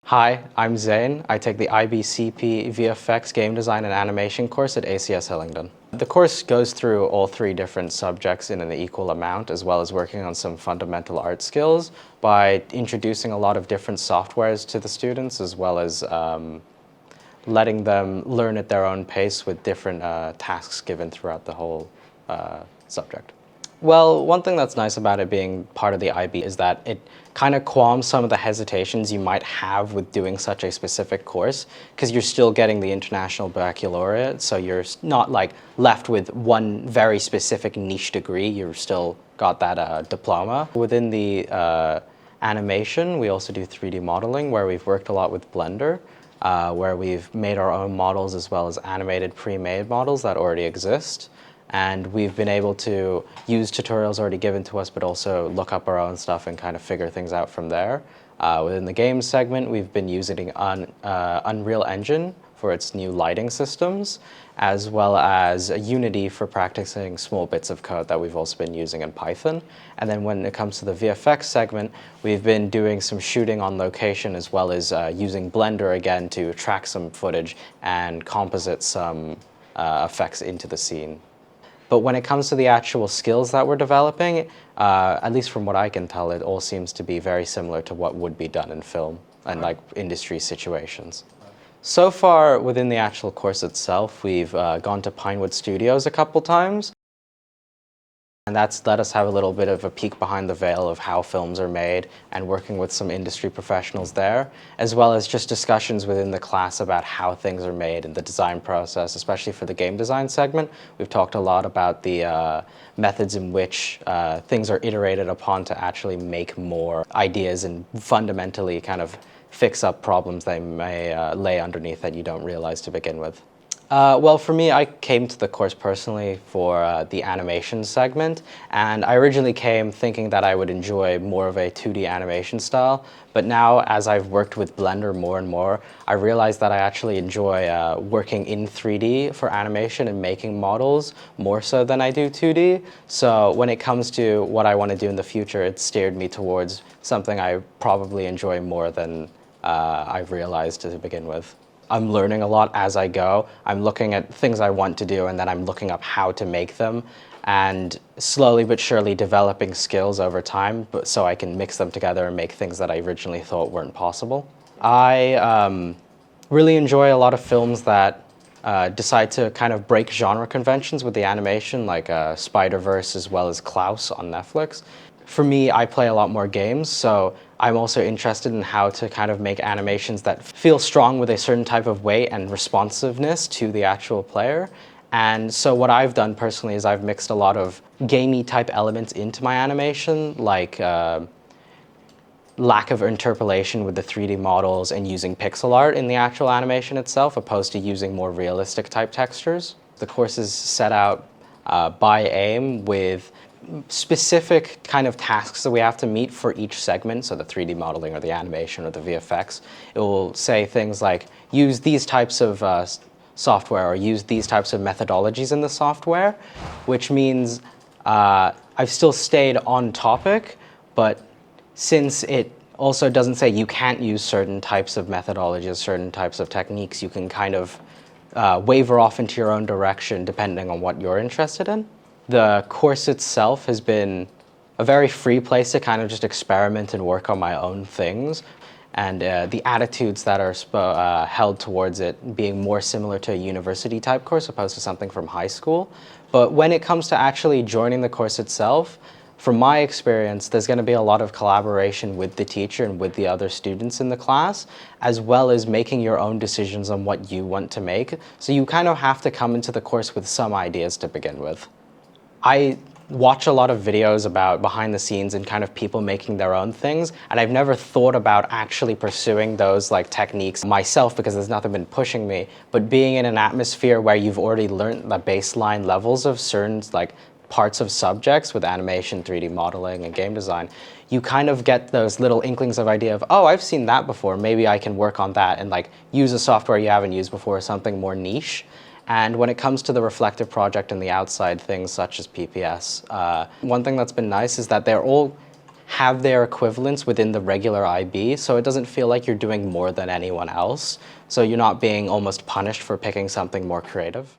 Hi, I'm Zain. I take the IBCP VFX Game Design and Animation course at ACS Hillingdon. The course goes through all three different subjects in an equal amount, as well as working on some fundamental art skills by introducing a lot of different softwares to the students, as well as letting them learn at their own pace with different tasks given throughout the whole subject. Well, one thing that's nice about it being part of the IB is that it kind of calms some of the hesitations you might have with doing such a specific course, because you're still getting the International Baccalaureate, so you're not like left with one very specific niche degree. You've still got that diploma. Within the animation, we also do 3D modeling, where we've worked a lot with Blender, where we've made our own models as well as animated pre-made models that already exist. And we've been able to use tutorials already given to us, but also look up our own stuff and kind of figure things out from there. Within the games segment, we've been using Unreal Engine for its new lighting systems, as well as Unity for practicing small bits of code that we've also been using in Python. And then when it comes to the VFX segment, we've been doing some shooting on location, as well as using Blender again to track some footage and composite some effects into the scene. But when it comes to the actual skills that we're developing, at least from what I can tell, it all seems to be very similar to what would be done in film and like industry situations. So far within the actual course itself, we've gone to Pinewood Studios a couple times. And that's let us have a little bit of a peek behind the veil of how films are made and working with some industry professionals there, as well as just discussions within the class about how things are made and the design process, especially for the game design segment. We've talked a lot about the methods in which things are iterated upon to actually make more ideas and fundamentally kind of fix up problems they may lay underneath that you don't realize to begin with. Well, for me, I came to the course personally for the animation segment, and I originally came thinking that I would enjoy more of a 2D animation style, but now as I've worked with Blender more and more, I realized that I actually enjoy working in 3D for animation and making models more so than I do 2D. So when it comes to what I want to do in the future, it steered me towards something I probably enjoy more than I've realized to begin with. I'm learning a lot as I go. I'm looking at things I want to do, and then I'm looking up how to make them, and slowly but surely developing skills over time so I can mix them together and make things that I originally thought weren't possible. I really enjoy a lot of films that decide to kind of break genre conventions with the animation, like Spider-Verse as well as Klaus on Netflix. For me, I play a lot more games, so I'm also interested in how to kind of make animations that feel strong with a certain type of weight and responsiveness to the actual player. And so what I've done personally is I've mixed a lot of gamey type elements into my animation, like lack of interpolation with the 3D models and using pixel art in the actual animation itself, opposed to using more realistic type textures. The course is set out by AIM with specific kind of tasks that we have to meet for each segment, so the 3D modeling or the animation or the VFX. It will say things like, use these types of software or use these types of methodologies in the software, which means I've still stayed on topic, but since it also doesn't say you can't use certain types of methodologies, certain types of techniques, you can kind of waver off into your own direction depending on what you're interested in. The course itself has been a very free place to kind of just experiment and work on my own things, and the attitudes that are held towards it being more similar to a university type course opposed to something from high school. But when it comes to actually joining the course itself, from my experience, there's going to be a lot of collaboration with the teacher and with the other students in the class, as well as making your own decisions on what you want to make. So you kind of have to come into the course with some ideas to begin with. I watch a lot of videos about behind the scenes and kind of people making their own things, and I've never thought about actually pursuing those like techniques myself because there's nothing been pushing me. But being in an atmosphere where you've already learned the baseline levels of certain like parts of subjects with animation, 3D modeling, and game design, you kind of get those little inklings of idea of, oh, I've seen that before, maybe I can work on that and like use a software you haven't used before, something more niche. And when it comes to the reflective project and the outside things such as PPS, one thing that's been nice is that they're all have their equivalents within the regular IB, so it doesn't feel like you're doing more than anyone else. So you're not being almost punished for picking something more creative.